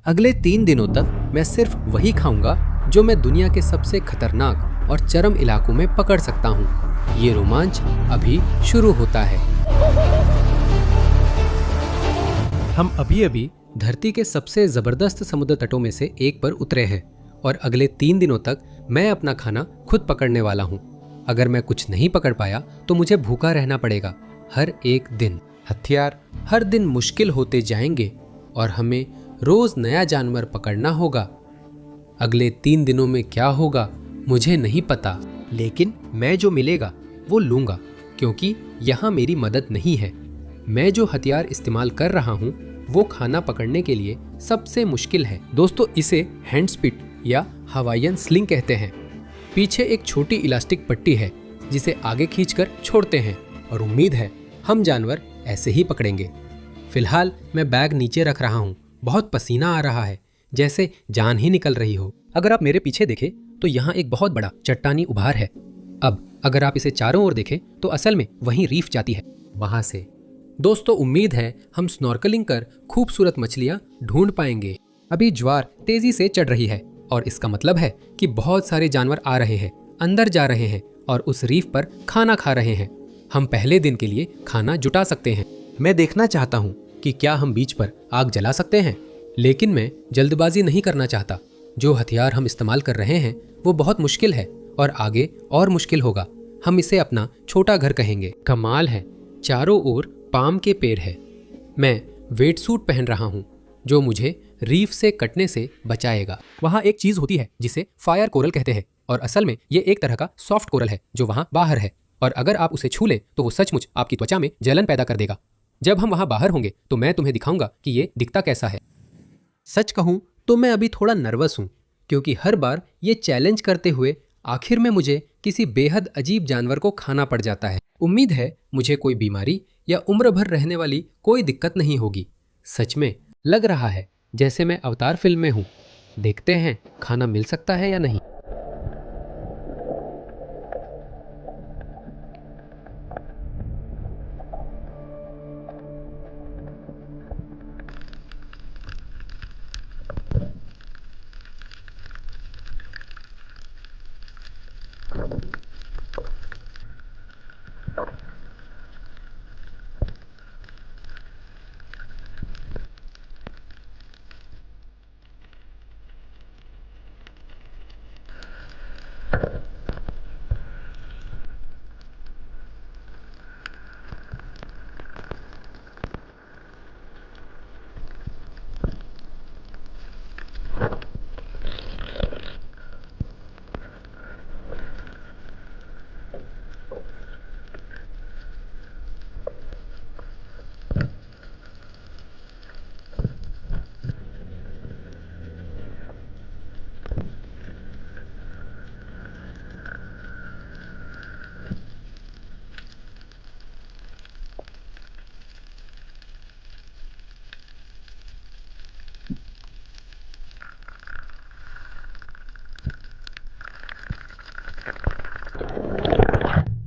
अगले 3 दिनों तक मैं सिर्फ वही खाऊंगा जो मैं दुनिया के सबसे खतरनाक और चरम इलाकों में पकड़ सकता हूँ। ये रोमांच अभी शुरू होता है। हम अभी अभी धरती के सबसे जबरदस्त समुद्र तटों में से एक पर उतरे हैं और अगले 3 दिनों तक मैं अपना खाना खुद पकड़ने वाला हूँ। अगर मैं कुछ नहीं पकड़ पाया तो मुझे भूखा रहना पड़ेगा हर एक दिन। हथियार हर दिन मुश्किल होते जाएंगे और हमें रोज नया जानवर पकड़ना होगा। अगले 3 दिनों में क्या होगा मुझे नहीं पता, लेकिन मैं जो मिलेगा वो लूंगा, क्योंकि यहाँ मेरी मदद नहीं है। मैं जो हथियार इस्तेमाल कर रहा हूँ वो खाना पकड़ने के लिए सबसे मुश्किल है। दोस्तों, इसे हैंडस्पिट या हवाईयन स्लिंग कहते हैं। पीछे एक छोटी इलास्टिक पट्टी है जिसे आगे खींचकर छोड़ते हैं और उम्मीद है हम जानवर ऐसे ही पकड़ेंगे। फिलहाल मैं बैग नीचे रख रहा हूँ। बहुत पसीना आ रहा है, जैसे जान ही निकल रही हो। अगर आप मेरे पीछे देखें तो यहाँ एक बहुत बड़ा चट्टानी उभार है। अब अगर आप इसे चारों ओर देखें तो असल में वहीं रीफ जाती है, वहां से। दोस्तों, उम्मीद है हम स्नॉर्कलिंग कर खूबसूरत मछलियां ढूंढ पाएंगे। अभी ज्वार तेजी से चढ़ रही है और इसका मतलब है कि बहुत सारे जानवर आ रहे हैं, अंदर जा रहे हैं और उस रीफ पर खाना खा रहे हैं। हम पहले दिन के लिए खाना जुटा सकते हैं। मैं देखना चाहता हूँ कि क्या हम बीच पर आग जला सकते हैं, लेकिन मैं जल्दबाजी नहीं करना चाहता। जो हथियार हम इस्तेमाल कर रहे हैं वो बहुत मुश्किल है और आगे और मुश्किल होगा। हम इसे अपना छोटा घर कहेंगे। कमाल है, चारों ओर पाम के पेड़ है। मैं वेट सूट पहन रहा हूँ जो मुझे रीफ से कटने से बचाएगा। वहाँ एक चीज होती है जिसे फायर कोरल कहते हैं और असल में ये एक तरह का सॉफ्ट कोरल है जो वहाँ बाहर है, और अगर आप उसे छू लें तो वो सचमुच आपकी त्वचा में जलन पैदा कर देगा। जब हम वहाँ बाहर होंगे तो मैं तुम्हें दिखाऊंगा कि ये दिखता कैसा है। सच कहूँ तो मैं अभी थोड़ा नर्वस हूँ, क्योंकि हर बार ये चैलेंज करते हुए आखिर में मुझे किसी बेहद अजीब जानवर को खाना पड़ जाता है। उम्मीद है मुझे कोई बीमारी या उम्र भर रहने वाली कोई दिक्कत नहीं होगी। सच में लग रहा है जैसे मैं अवतार फिल्म में हूँ। देखते हैं खाना मिल सकता है या नहीं।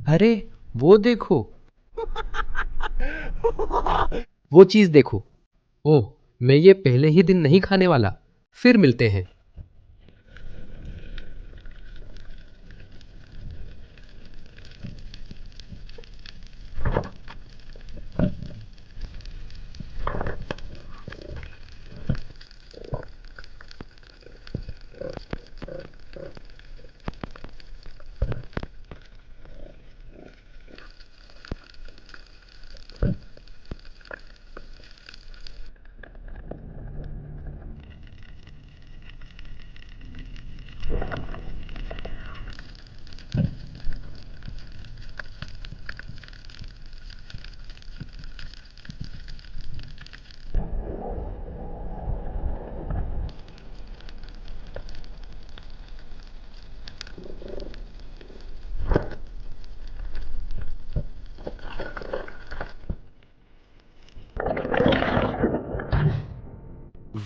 अरे वो देखो, वो चीज देखो। ओह, मैं ये पहले ही दिन नहीं खाने वाला। फिर मिलते हैं।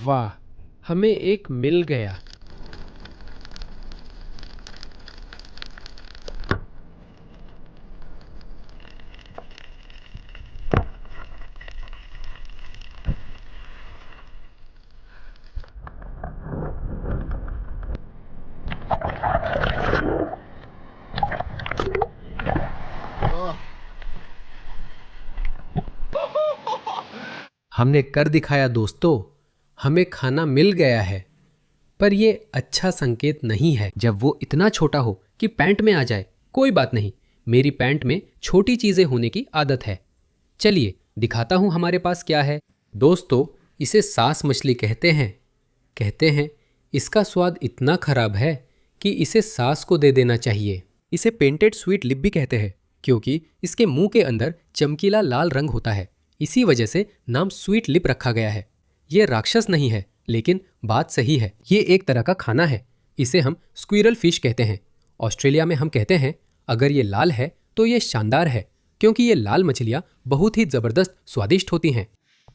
वाह, हमें एक मिल गया। हमने कर दिखाया दोस्तों, हमें खाना मिल गया है। पर ये अच्छा संकेत नहीं है जब वो इतना छोटा हो कि पैंट में आ जाए। कोई बात नहीं, मेरी पैंट में छोटी चीजें होने की आदत है। चलिए दिखाता हूं हमारे पास क्या है। दोस्तों, इसे सास मछली कहते हैं। कहते हैं इसका स्वाद इतना खराब है कि इसे सास को दे देना चाहिए। इसे पेंटेड स्वीट लिप भी कहते हैं क्योंकि इसके मुंह के अंदर चमकीला लाल रंग होता है। इसी वजह से नाम स्वीट लिप रखा गया है। ये राक्षस नहीं है, लेकिन बात सही है। ये एक तरह का खाना है। इसे हम स्क्विरल फिश कहते हैं। ऑस्ट्रेलिया में हम कहते हैं अगर ये लाल है तो ये शानदार है, क्योंकि ये लाल मछलियाँ बहुत ही ज़बरदस्त स्वादिष्ट होती हैं।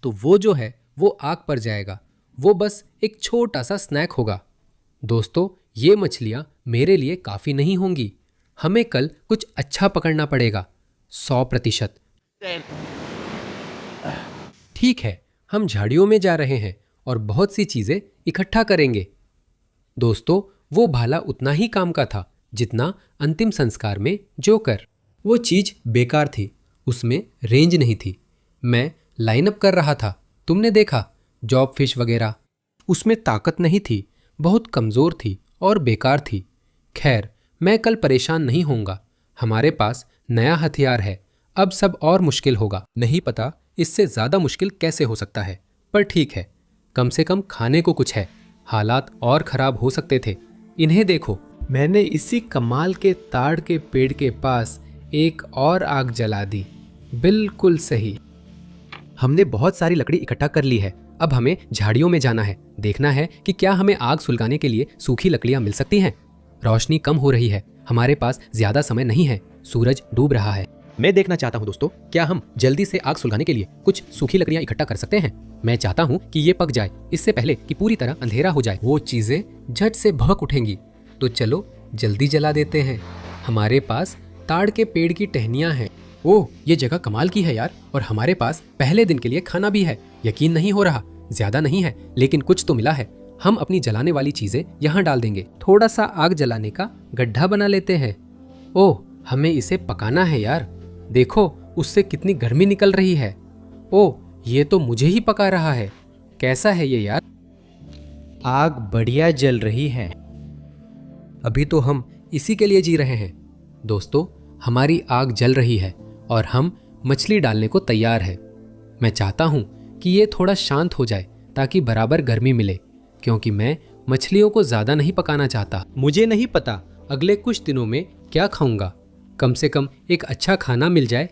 तो वो जो है वो आग पर जाएगा। वो बस एक छोटा सा स्नैक होगा। दोस्तों, ये मछलियाँ मेरे लिए काफ़ी नहीं होंगी। हमें कल कुछ अच्छा पकड़ना पड़ेगा, 100%। ठीक है, हम झाड़ियों में जा रहे हैं और बहुत सी चीज़ें इकट्ठा करेंगे। दोस्तों, वो भाला उतना ही काम का था जितना अंतिम संस्कार में जोकर। वो चीज़ बेकार थी, उसमें रेंज नहीं थी। मैं लाइनअप कर रहा था, तुमने देखा, जॉब फिश वगैरह। उसमें ताकत नहीं थी, बहुत कमज़ोर थी और बेकार थी। खैर, मैं कल परेशान नहीं होऊंगा। हमारे पास नया हथियार है। अब सब और मुश्किल होगा। नहीं पता इससे ज़्यादा मुश्किल कैसे हो सकता है, पर ठीक है, कम से कम खाने को कुछ है। हालात और ख़राब हो सकते थे। इन्हें देखो, मैंने इसी कमाल के ताड़ के पेड़ के पास एक और आग जला दी। बिल्कुल सही। हमने बहुत सारी लकड़ी इकट्ठा कर ली है। अब हमें झाड़ियों में जाना है। देखना है कि क्या हमें आग सुलगाने के लिए सूखी लकड़ियां मिल सकती हैं। रोशनी कम हो रही है, हमारे पास ज्यादा समय नहीं है। सूरज डूब रहा है। मैं देखना चाहता हूं दोस्तों, क्या हम जल्दी से आग सुलगाने के लिए कुछ सूखी लकड़ियां इकट्ठा कर सकते हैं। मैं चाहता हूं कि ये पक जाए इससे पहले कि पूरी तरह अंधेरा हो जाए। वो चीजें झट से भड़क उठेंगी। तो चलो जल्दी जला देते हैं। हमारे पास ताड़ के पेड़ की टहनियां हैं। ओह, ये जगह कमाल की है यार। और हमारे पास पहले दिन के लिए खाना भी है। यकीन नहीं हो रहा, ज्यादा नहीं है लेकिन कुछ तो मिला है। हम अपनी जलाने वाली चीजें यहाँ डाल देंगे। थोड़ा सा आग जलाने का गड्ढा बना लेते हैं। ओह, हमें इसे पकाना है यार। देखो उससे कितनी गर्मी निकल रही है। ओह, ये तो मुझे ही पका रहा है। कैसा है ये यार? आग बढ़िया जल रही है। अभी तो हम इसी के लिए जी रहे हैं। दोस्तों, हमारी आग जल रही है और हम मछली डालने को तैयार है। मैं चाहता हूँ कि ये थोड़ा शांत हो जाए ताकि बराबर गर्मी मिले, क्योंकि मैं मछलियों को ज़्यादा नहीं पकाना चाहता। मुझे नहीं पता अगले कुछ दिनों में क्या खाऊंगा। कम से कम एक अच्छा खाना मिल जाए।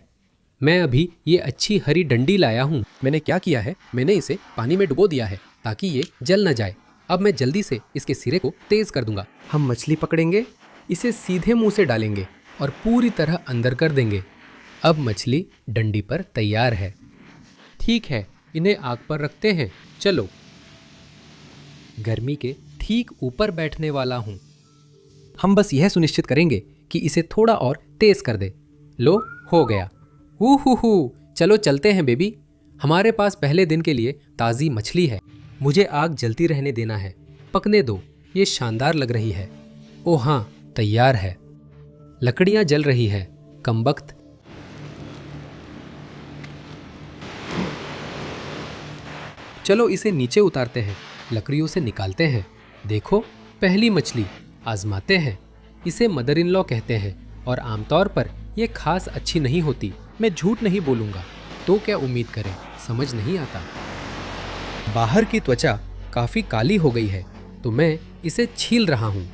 मैं अभी ये अच्छी हरी डंडी लाया हूँ। मैंने क्या किया है, मैंने इसे पानी में डुबो दिया है ताकि ये जल न जाए। अब मैं जल्दी से इसके सिरे को तेज कर दूंगा। हम मछली पकड़ेंगे, इसे सीधे मुंह से डालेंगे और पूरी तरह अंदर कर देंगे। अब मछली डंडी पर तैयार है। ठीक है, इन्हें आग पर रखते हैं। चलो। गर्मी के ठीक ऊपर बैठने वाला हूँ। हम बस यह सुनिश्चित करेंगे कि इसे थोड़ा और तेज कर दे। लो, हो गया। हु, चलो चलते हैं बेबी। हमारे पास पहले दिन के लिए ताज़ी मछली है। मुझे आग जलती रहने देना है। पकने दो, ये शानदार लग रही है। ओ हाँ, तैयार है। लकड़ियाँ जल रही है। कमबख्त। चलो इसे नीचे उतारते हैं, लकड़ियों से निकालते हैं। देखो, पहली मछली। आजमाते हैं। इसे मदर इन लॉ कहते हैं और आमतौर पर यह खास अच्छी नहीं होती। मैं झूठ नहीं बोलूँगा, तो क्या उम्मीद करें, समझ नहीं आता। बाहर की त्वचा काफ़ी काली हो गई है, तो मैं इसे छील रहा हूँ।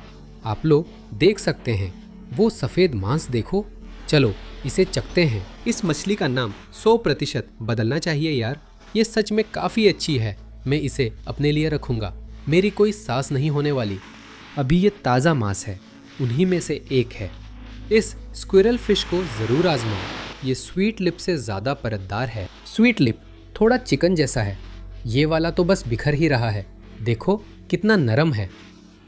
आप लोग देख सकते हैं, वो सफ़ेद मांस देखो। चलो इसे चखते हैं। इस मछली का नाम 100% बदलना चाहिए यार। ये सच में काफ़ी अच्छी है। मैं इसे अपने लिए रखूँगा। मेरी कोई सास नहीं होने वाली। अभी ये ताज़ा मांस है, उन्हीं में से एक है। इस स्क्विरल फिश को ज़रूर आजमाओ। ये स्वीट लिप से ज़्यादा परतदार है। स्वीट लिप थोड़ा चिकन जैसा है। ये वाला तो बस बिखर ही रहा है। देखो कितना नरम है।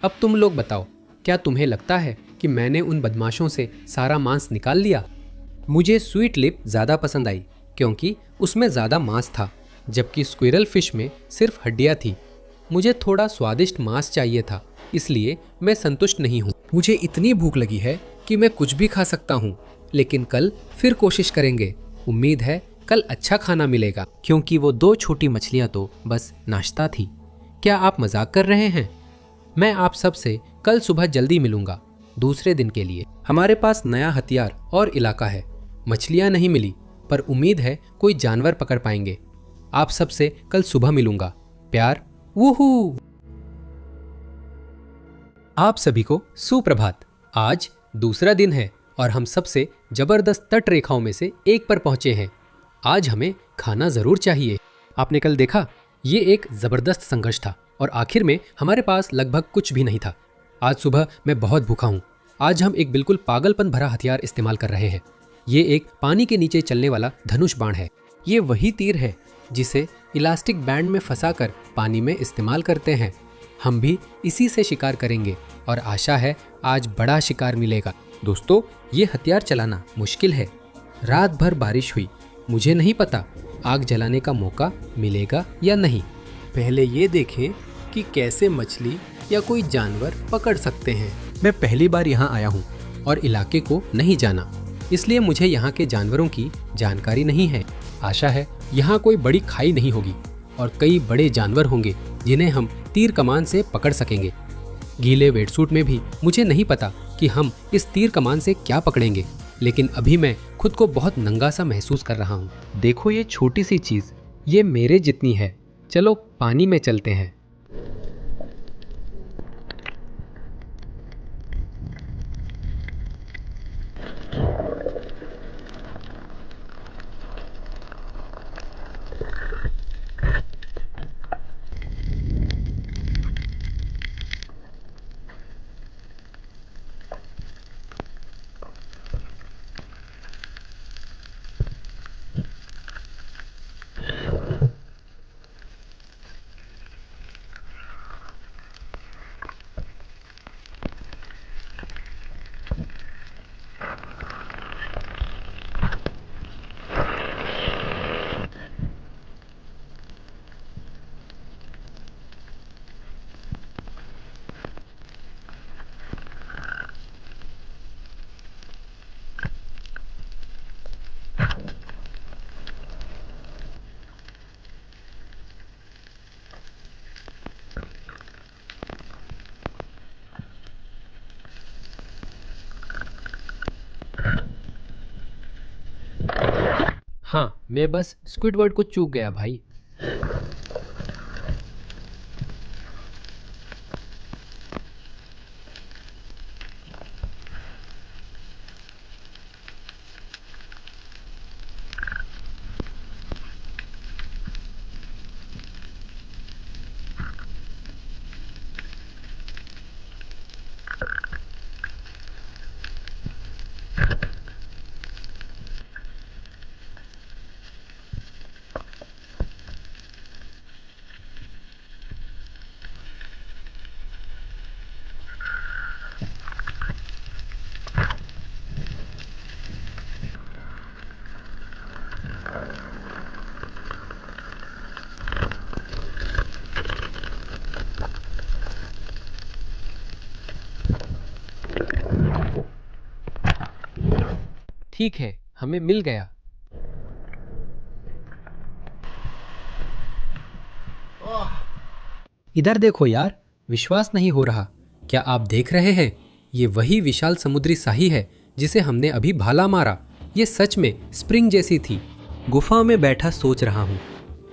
अब तुम लोग बताओ, क्या तुम्हें लगता है कि मैंने उन बदमाशों से सारा मांस निकाल लिया? मुझे स्वीट लिप ज़्यादा पसंद आई क्योंकि उसमें ज़्यादा मांस था, जबकि स्क्विरल फिश में सिर्फ हड्डियाँ थी। मुझे थोड़ा स्वादिष्ट मांस चाहिए था, इसलिए मैं संतुष्ट नहीं हूँ। मुझे इतनी भूख लगी है कि मैं कुछ भी खा सकता हूँ, लेकिन कल फिर कोशिश करेंगे। उम्मीद है कल अच्छा खाना मिलेगा, क्योंकि वो 2 छोटी मछलियां तो बस नाश्ता थी। क्या आप मजाक कर रहे हैं? मैं आप सब से कल सुबह जल्दी मिलूंगा, दूसरे दिन के लिए। हमारे पास नया हथियार और इलाका है। मछलियां नहीं मिली, पर उम्मीद है कोई जानवर पकड़ पाएंगे। आप सब से कल सुबह मिलूंगा। प्यार, वूहू। आप सभी को सुप्रभात। आज दूसरा दिन है और हम सबसे जबरदस्त तट रेखाओं में से एक पर पहुंचे हैं। आज हमें खाना जरूर चाहिए। आपने कल देखा, ये एक जबरदस्त संघर्ष था और आखिर में हमारे पास लगभग कुछ भी नहीं था। आज सुबह मैं बहुत भूखा हूँ। आज हम एक बिल्कुल पागलपन भरा हथियार इस्तेमाल कर रहे हैं। ये एक पानी के नीचे चलने वाला धनुष बाण है। ये वही तीर है जिसे इलास्टिक बैंड में फंसाकर पानी में इस्तेमाल करते हैं। हम भी इसी से शिकार करेंगे और आशा है आज बड़ा शिकार मिलेगा। दोस्तों, ये हथियार चलाना मुश्किल है। रात भर बारिश हुई। मुझे नहीं पता आग जलाने का मौका मिलेगा या नहीं। पहले ये देखें कि कैसे मछली या कोई जानवर पकड़ सकते हैं। मैं पहली बार यहाँ आया हूँ और इलाके को नहीं जाना, इसलिए मुझे यहाँ के जानवरों की जानकारी नहीं है। आशा है यहाँ कोई बड़ी खाई नहीं होगी और कई बड़े जानवर होंगे जिन्हें हम तीर कमान से पकड़ सकेंगे। गीले वेटसूट में भी मुझे नहीं पता कि हम इस तीर कमान से क्या पकड़ेंगे, लेकिन अभी मैं खुद को बहुत नंगा सा महसूस कर रहा हूँ। देखो ये छोटी सी चीज, ये मेरे जितनी है। चलो पानी में चलते हैं। हाँ, मैं बस स्क्विडवर्ड को चूक गया भाई। ठीक है, हमें मिल गया। इधर देखो यार, विश्वास नहीं हो रहा। क्या आप देख रहे हैं? ये वही विशाल समुद्री साही है जिसे हमने अभी भाला मारा। ये सच में स्प्रिंग जैसी थी। गुफा में बैठा सोच रहा हूँ,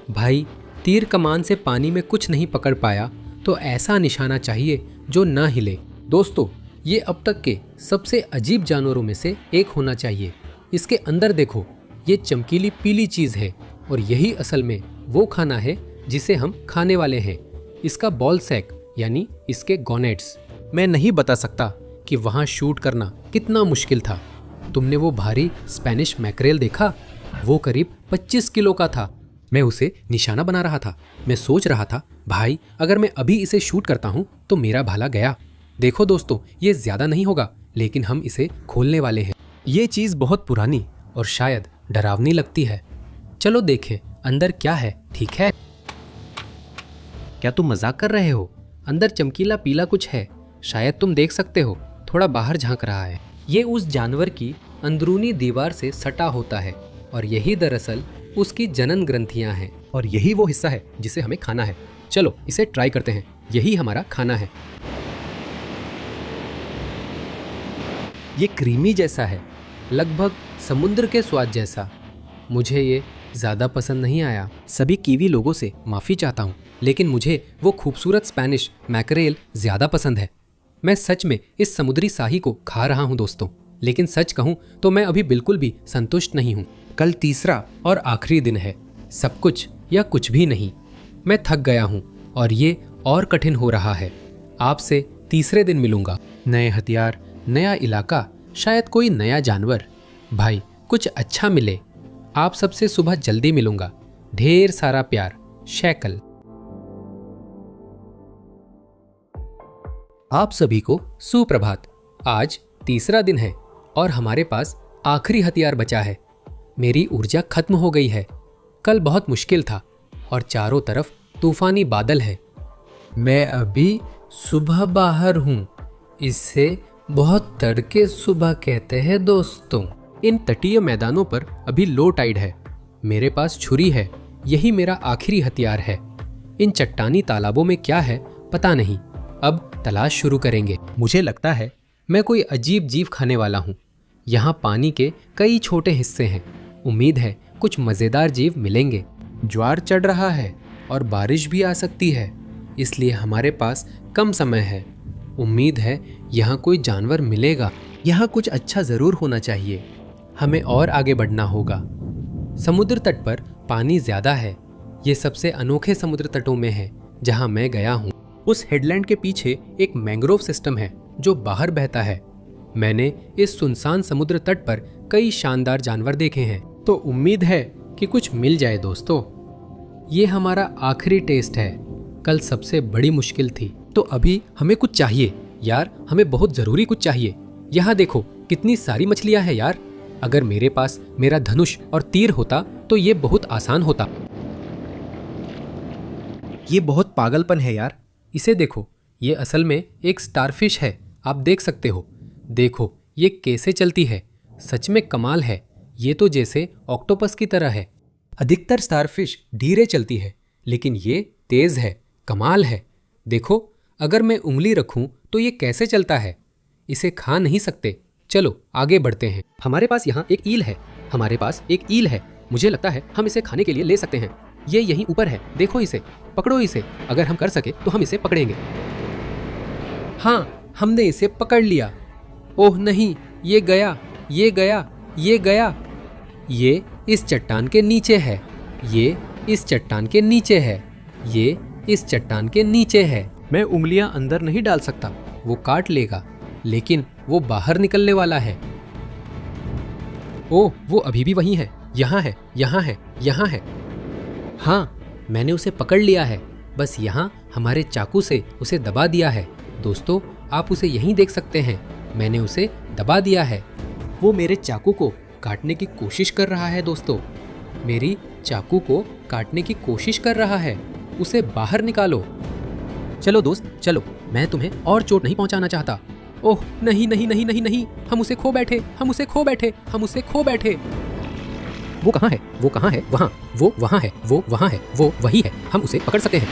भाई तीर कमान से पानी में कुछ नहीं पकड़ पाया तो ऐसा निशाना चाहिए जो ना हिले। दोस्तों, ये अब तक के सबसे अजीब जानवरों में से एक होना चाहिए। इसके अंदर देखो, ये चमकीली पीली चीज है और यही असल में वो खाना है जिसे हम खाने वाले हैं। इसका बॉल सैक यानी इसके गोनेट्स। मैं नहीं बता सकता कि वहाँ शूट करना कितना मुश्किल था। तुमने वो भारी स्पेनिश मैकरेल देखा? वो करीब 25 किलो का था। मैं उसे निशाना बना रहा था। मैं सोच रहा था, भाई अगर मैं अभी इसे शूट करता हूँ तो मेरा भाला गया। देखो दोस्तों, ये ज्यादा नहीं होगा, लेकिन हम इसे खोलने वाले हैं। ये चीज बहुत पुरानी और शायद डरावनी लगती है। चलो देखें अंदर क्या है, ठीक है? क्या तुम मजाक कर रहे हो? अंदर चमकीला पीला कुछ है, शायद तुम देख सकते हो। थोड़ा बाहर झांक रहा है। ये उस जानवर की अंदरूनी दीवार से सटा होता है और यही दरअसल उसकी जनन ग्रंथियां हैं और यही वो हिस्सा है जिसे हमें खाना है। चलो इसे ट्राई करते हैं, यही हमारा खाना है। ये क्रीमी जैसा है, लगभग समुद्र के स्वाद जैसा। मुझे ये ज़्यादा पसंद नहीं आया। सभी कीवी लोगों से माफ़ी चाहता हूँ, लेकिन मुझे वो खूबसूरत स्पेनिश मैकरेल ज़्यादा पसंद है। मैं सच में इस समुद्री शाही को खा रहा हूँ दोस्तों, लेकिन सच कहूँ तो मैं अभी बिल्कुल भी संतुष्ट नहीं हूँ। कल तीसरा और आखिरी दिन है, सब कुछ या कुछ भी नहीं। मैं थक गया हूँ और ये और कठिन हो रहा है। आपसे तीसरे दिन मिलूंगा। नए हथियार, नया इलाका, शायद कोई नया जानवर। भाई कुछ अच्छा मिले। आप सबसे सुबह जल्दी मिलूंगा। ढेर सारा प्यार, शैकल। आप सभी को सुप्रभात। आज तीसरा दिन है और हमारे पास आखिरी हथियार बचा है। मेरी ऊर्जा खत्म हो गई है। कल बहुत मुश्किल था और चारों तरफ तूफानी बादल है। मैं अभी सुबह बाहर हूँ। इससे बहुत तड़के सुबह कहते हैं दोस्तों। इन तटीय मैदानों पर अभी लो टाइड है। मेरे पास छुरी है, यही मेरा आखिरी हथियार है। इन चट्टानी तालाबों में क्या है पता नहीं। अब तलाश शुरू करेंगे। मुझे लगता है मैं कोई अजीब जीव खाने वाला हूँ। यहाँ पानी के कई छोटे हिस्से हैं। उम्मीद है कुछ मज़ेदार जीव मिलेंगे। ज्वार चढ़ रहा है और बारिश भी आ सकती है, इसलिए हमारे पास कम समय है। उम्मीद है यहाँ कोई जानवर मिलेगा। यहाँ कुछ अच्छा ज़रूर होना चाहिए। हमें और आगे बढ़ना होगा। समुद्र तट पर पानी ज़्यादा है। ये सबसे अनोखे समुद्र तटों में है जहाँ मैं गया हूँ। उस हेडलैंड के पीछे एक मैंग्रोव सिस्टम है जो बाहर बहता है। मैंने इस सुनसान समुद्र तट पर कई शानदार जानवर देखे हैं, तो उम्मीद है कि कुछ मिल जाए दोस्तों। ये हमारा आखिरी टेस्ट है। कल सबसे बड़ी मुश्किल थी, तो अभी हमें कुछ चाहिए यार। हमें बहुत ज़रूरी कुछ चाहिए। यहाँ देखो कितनी सारी मछलियाँ हैं यार। अगर मेरे पास मेरा धनुष और तीर होता तो ये बहुत आसान होता। ये बहुत पागलपन है यार। इसे देखो, ये असल में एक स्टारफिश है। आप देख सकते हो। देखो ये कैसे चलती है, सच में कमाल है। ये तो जैसे ऑक्टोपस की तरह है। अधिकतर स्टारफिश धीरे चलती है, लेकिन ये तेज है। कमाल है। देखो अगर मैं उंगली रखूं तो ये कैसे चलता है। इसे खा नहीं सकते। चलो आगे बढ़ते हैं। हमारे पास यहाँ एक ईल है। हमारे पास एक ईल है। मुझे लगता है हम इसे खाने के लिए ले सकते हैं। ये यहीं ऊपर है, देखो इसे। पकड़ो इसे। अगर हम कर सके तो हम इसे पकड़ेंगे। हाँ, हमने इसे पकड़ लिया। ओह नहीं, ये गया, ये गया, ये गया। ये इस चट्टान के नीचे है। ये इस चट्टान के नीचे है। ये इस चट्टान के नीचे है। मैं उंगलियां अंदर नहीं डाल सकता, वो काट लेगा, लेकिन वो बाहर निकलने वाला है। ओह, वो अभी भी वहीं है। यहाँ है, यहाँ है, यहाँ है। हाँ, मैंने उसे पकड़ लिया है। बस यहाँ हमारे चाकू से उसे दबा दिया है। दोस्तों आप उसे यहीं देख सकते हैं। मैंने उसे दबा दिया है। वो मेरे चाकू को काटने की कोशिश कर रहा है दोस्तों। मेरी चाकू को काटने की कोशिश कर रहा है। उसे बाहर निकालो। चलो दोस्त चलो, मैं तुम्हें और चोट नहीं पहुंचाना चाहता। ओह नहीं नहीं नहीं नहीं नहीं, हम उसे खो बैठे, हम उसे खो बैठे, हम उसे खो बैठे। वो कहाँ है, वो कहाँ है? वहाँ, वो वहाँ है, वो वहाँ है, वो वही है। हम उसे पकड़ सकते हैं।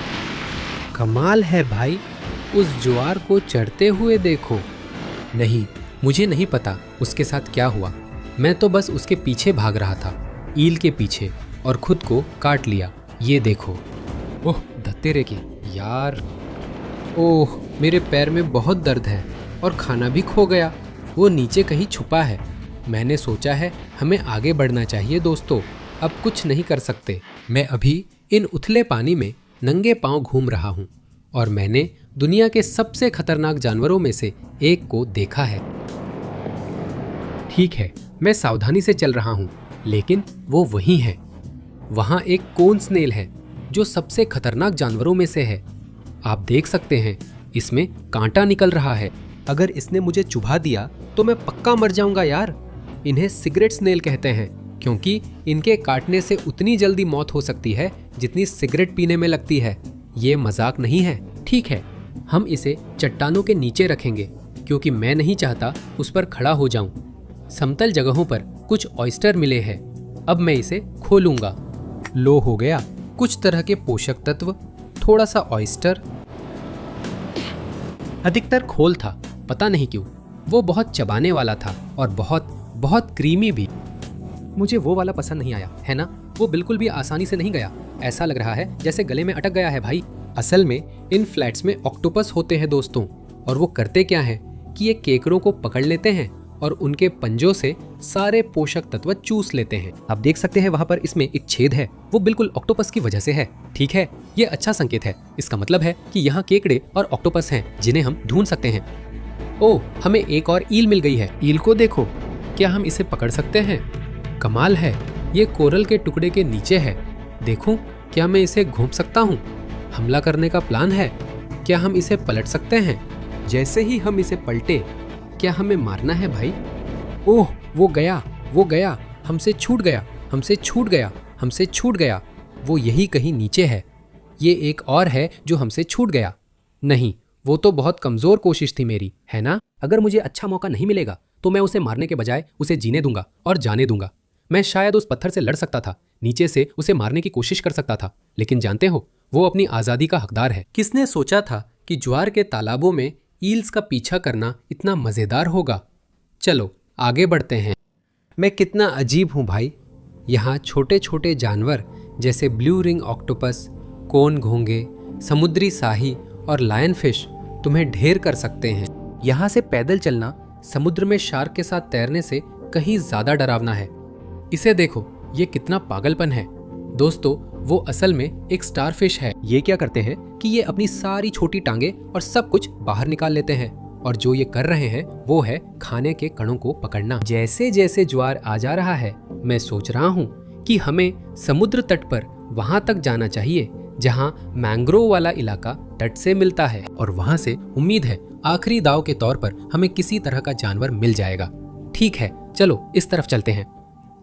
कमाल है भाई, उस ज्वार को चढ़ते हुए देखो। नहीं, मुझे नहीं पता उसके साथ क्या हुआ। मैं तो बस उसके पीछे भाग रहा था, ईल के पीछे, और खुद को काट लिया। ये देखो। ओह धत्तेरे की यार। ओह मेरे पैर में बहुत दर्द है और खाना भी खो गया। वो नीचे कहीं छुपा है। मैंने सोचा है हमें आगे बढ़ना चाहिए दोस्तों। अब कुछ नहीं कर सकते। मैं अभी इन उथले पानी में नंगे पांव घूम रहा हूँ और मैंने दुनिया के सबसे खतरनाक जानवरों में से एक को देखा है। ठीक है, मैं सावधानी से चल रहा हूँ, लेकिन वो वहीं है। वहाँ एक कोन स्नेल है जो सबसे खतरनाक जानवरों में से है। आप देख सकते हैं इसमें कांटा निकल रहा है। अगर इसने मुझे चुभा दिया तो मैं पक्का मर जाऊंगा यार। इन्हें सिगरेट स्नेल कहते हैं क्योंकि इनके काटने से उतनी जल्दी मौत हो सकती है जितनी सिगरेट पीने में लगती है। ये मजाक नहीं है। ठीक है, हम इसे चट्टानों के नीचे रखेंगे क्योंकि मैं नहीं चाहता उस पर खड़ा हो जाऊं। समतल जगहों पर कुछ ऑयस्टर मिले हैं। अब मैं इसे खोलूंगा लो हो गया, कुछ तरह के पोषक तत्व, थोड़ा सा ऑयस्टर, अधिकतर खोल था। पता नहीं क्यों वो बहुत चबाने वाला था और बहुत बहुत क्रीमी भी। मुझे वो वाला पसंद नहीं आया, है ना? वो बिल्कुल भी आसानी से नहीं गया। ऐसा लग रहा है जैसे गले में अटक गया है भाई। असल में इन फ्लैट्स में ऑक्टोपस होते हैं दोस्तों, और वो करते क्या है कि ये केकड़ों को पकड़ लेते हैं और उनके पंजों से सारे पोषक तत्व चूस लेते हैं। आप देख सकते हैं वहां पर इसमें एक छेद है, वो बिल्कुल ऑक्टोपस की वजह से है। ठीक है, ये अच्छा संकेत है। इसका मतलब है कि यहाँ केकड़े और ऑक्टोपस हैं जिन्हें हम ढूंढ सकते हैं। ओह, हमें एक और ईल मिल गई है। ईल को देखो, क्या हम इसे पकड़ सकते हैं? कमाल है, ये कोरल के टुकड़े के नीचे है। देखूं, क्या मैं इसे घोंप सकता हूँ? हमला करने का प्लान है। क्या हम इसे पलट सकते हैं? जैसे ही हम इसे पलटे, क्या हमें मारना है भाई? ओह, वो गया, हमसे छूट गया, हमसे छूट गया, हमसे छूट गया। वो यही कहीं नीचे है। ये एक और है जो हमसे छूट गया। नहीं, वो तो बहुत कमजोर कोशिश थी मेरी, है ना? अगर मुझे अच्छा मौका नहीं मिलेगा तो मैं उसे मारने के बजाय उसे जीने दूंगा और जाने दूंगा। मैं शायद उस पत्थर से लड़ सकता था, नीचे से उसे मारने की कोशिश कर सकता था, लेकिन जानते हो, वो अपनी आजादी का हकदार है। किसने सोचा था कि ज्वार के तालाबों में ईल्स का पीछा करना इतना मजेदार होगा? चलो आगे बढ़ते हैं। मैं कितना अजीब हूँ भाई। यहाँ छोटे छोटे जानवर जैसे ब्लू रिंग ऑक्टोपस, कोन घोंगे, समुद्री साही और लायन फिश तुम्हें ढेर कर सकते हैं। यहाँ से पैदल चलना समुद्र में शार्क के साथ तैरने से कहीं ज्यादा डरावना है। इसे देखो, ये कितना पागलपन है। दोस्तों, वो असल में एक स्टारफिश है। ये क्या करते हैं कि ये अपनी सारी छोटी टांगे और सब कुछ बाहर निकाल लेते हैं, और जो ये कर रहे हैं वो है खाने के कणों को पकड़ना। जैसे जैसे ज्वार आ जा रहा है, मैं सोच रहा हूँ कि हमें समुद्र तट पर वहां तक जाना चाहिए जहां मैंग्रोव वाला इलाका तट से मिलता है, और वहां से उम्मीद है आखिरी दाव के तौर पर हमें किसी तरह का जानवर मिल जाएगा। ठीक है, चलो इस तरफ चलते हैं।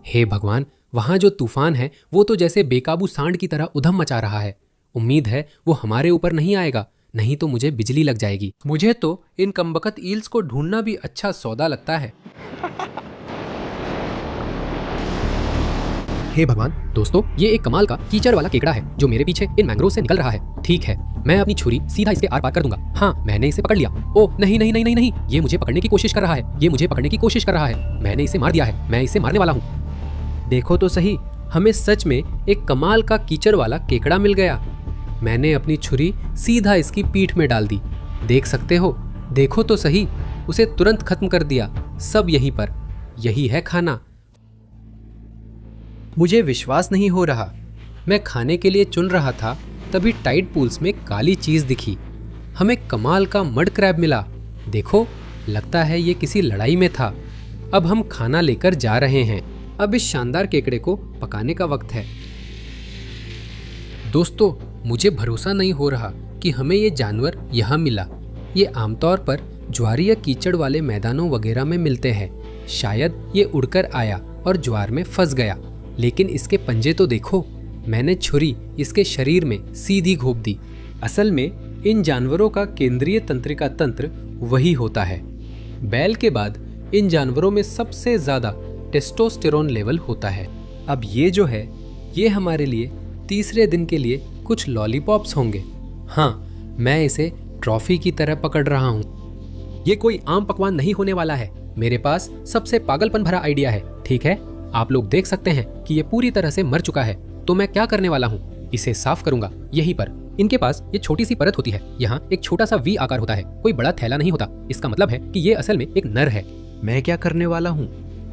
हे भगवान, वहां जो तूफान है वो तो जैसे बेकाबू सांड की तरह उधम मचा रहा है। उम्मीद है वो हमारे ऊपर नहीं आएगा, नहीं तो मुझे बिजली लग जाएगी। मुझे तो इन कमबख्त ईल्स को ढूंढना भी अच्छा सौदा लगता है। हे भगवान, दोस्तों, ये एक कमाल का कीचड़ वाला केकड़ा है जो मेरे पीछे इन मैंग्रोव से निकल रहा है। ठीक है, मैं अपनी छुरी सीधा इसके आर पार कर दूंगा। हाँ, मैंने इसे पकड़ लिया। ओह नहीं नहीं नहीं नहीं नहीं, ये मुझे पकड़ने की कोशिश कर रहा है, ये मुझे पकड़ने की कोशिश कर रहा है। मैंने इसे मार दिया है, मैं इसे मारने वाला हूँ। देखो तो सही, हमें सच में एक कमाल का कीचड़ वाला केकड़ा मिल गया। मैंने अपनी छुरी सीधा इसकी पीठ में डाल दी। देख सकते हो, देखो तो सही, उसे तुरंत खत्म कर दिया। सब यहीं पर, यही है खाना। मुझे विश्वास नहीं हो रहा। मैं खाने के लिए चुन रहा था, तभी टाइड पूल्स में काली चीज दिखी। हमें कमाल का मड क्रैब मिला। देखो, लगता है ये किसी लड़ाई में था। अब हम खाना लेकर जा रहे हैं। अब इस शानदार केकड़े को पकाने का वक्त है। दोस्तों, मुझे भरोसा नहीं हो रहा कि हमें ये जानवर यहाँ मिला। ये आमतौर पर ज्वार या कीचड़ वाले मैदानों वगैरह में मिलते हैं। शायद ये उड़कर आया और ज्वार में फंस गया, लेकिन इसके पंजे तो देखो। मैंने छुरी इसके शरीर में सीधी घोंप दी। असल में इन जानवरों का केंद्रीय तंत्रिका तंत्र वही होता है। बैल के बाद इन जानवरों में सबसे ज्यादा टेस्टोस्टेरोन लेवल होता है। अब ये जो है, ये हमारे लिए तीसरे दिन के लिए कुछ लॉलीपॉप्स होंगे। हाँ, मैं इसे ट्रॉफी की तरह पकड़ रहा हूँ। ये कोई आम पकवान नहीं होने वाला है। मेरे पास सबसे पागलपन भरा आइडिया है। ठीक है, आप लोग देख सकते हैं कि ये पूरी तरह से मर चुका है। तो मैं क्या करने वाला हूँ, इसे साफ करूंगा यहीं पर। इनके पास ये छोटी सी परत होती है, यहाँ एक छोटा सा वी आकार होता है, कोई बड़ा थैला नहीं होता। इसका मतलब है कि ये असल में एक नर है। मैं क्या करने वाला हूँ,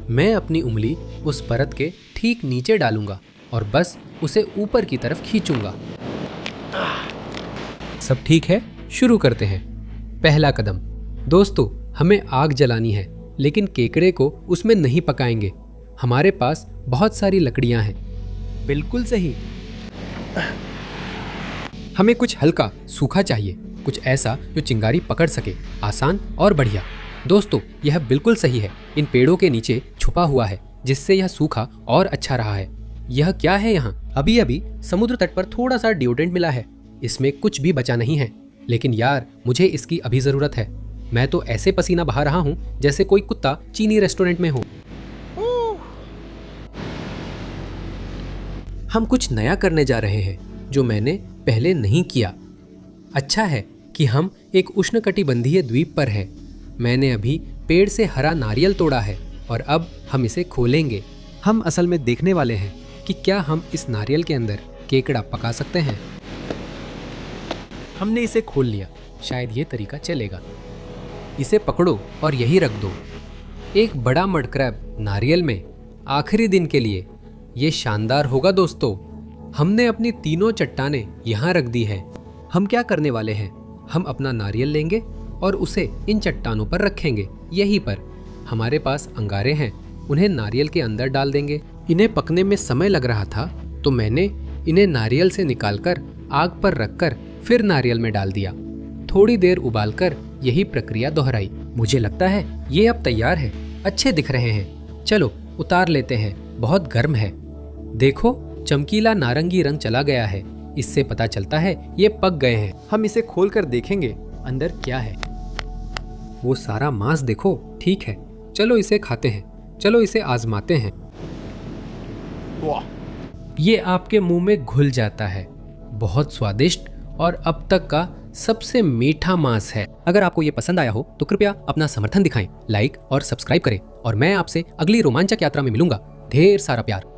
मैं अपनी उंगली उस परत के ठीक नीचे डालूंगा और बस उसे ऊपर की तरफ खींचूंगा। सब ठीक है, शुरू करते हैं। पहला कदम, दोस्तों, हमें आग जलानी है, लेकिन केकड़े को उसमें नहीं पकाएंगे। हमारे पास बहुत सारी लकड़ियां हैं। बिल्कुल सही। हमें कुछ हल्का सूखा चाहिए, कुछ ऐसा जो चिंगारी पकड़ सके, आसान और बढ़िया। दोस्तों, यह बिल्कुल सही है। इन पेड़ों के नीचे छुपा हुआ है, जिससे यह सूखा और अच्छा रहा है। यह क्या है यहाँ? अभी अभी समुद्र तट पर थोड़ा सा डिओड्रेंट मिला है। इसमें कुछ भी बचा नहीं है, लेकिन यार, मुझे इसकी अभी जरूरत है। मैं तो ऐसे पसीना बहा रहा हूँ जैसे कोई कुत्ता चीनी रेस्टोरेंट में हो। हम कुछ नया करने जा रहे हैं जो मैंने पहले नहीं किया। अच्छा है कि हम एक उष्णकटिबंधीय द्वीप पर हैं। मैंने अभी पेड़ से हरा नारियल तोड़ा है और अब हम इसे खोलेंगे। हम असल में देखने वाले हैं कि क्या हम इस नारियल के अंदर केकड़ा पका सकते हैं। हमने इसे खोल लिया, शायद ये तरीका चलेगा। इसे पकड़ो और यही रख दो। एक बड़ा मड क्रैब नारियल में आखिरी दिन के लिए। ये शानदार होगा दोस्तों। हमने अपनी तीनों चट्टानें यहाँ रख दी है। हम क्या करने वाले हैं, हम अपना नारियल लेंगे और उसे इन चट्टानों पर रखेंगे। यहीं पर हमारे पास अंगारे हैं, उन्हें नारियल के अंदर डाल देंगे। इन्हें पकने में समय लग रहा था तो मैंने इन्हें नारियल से निकालकर आग पर रखकर फिर नारियल में डाल दिया। थोड़ी देर उबालकर यही प्रक्रिया दोहराई। मुझे लगता है ये अब तैयार है। अच्छे दिख रहे हैं। चलो उतार लेते हैं, बहुत गर्म है। देखो चमकीला नारंगी रंग चला गया है। इससे पता चलता है ये पक गए हैं। हम इसे खोलकर देखेंगे अंदर क्या है। वो सारा मांस देखो। ठीक है, चलो इसे खाते हैं। चलो इसे आजमाते हैं। ये आपके मुंह में घुल जाता है। बहुत स्वादिष्ट और अब तक का सबसे मीठा मांस है। अगर आपको ये पसंद आया हो तो कृपया अपना समर्थन दिखाएं, लाइक और सब्सक्राइब करें और मैं आपसे अगली रोमांचक यात्रा में मिलूंगा। ढेर सारा प्यार।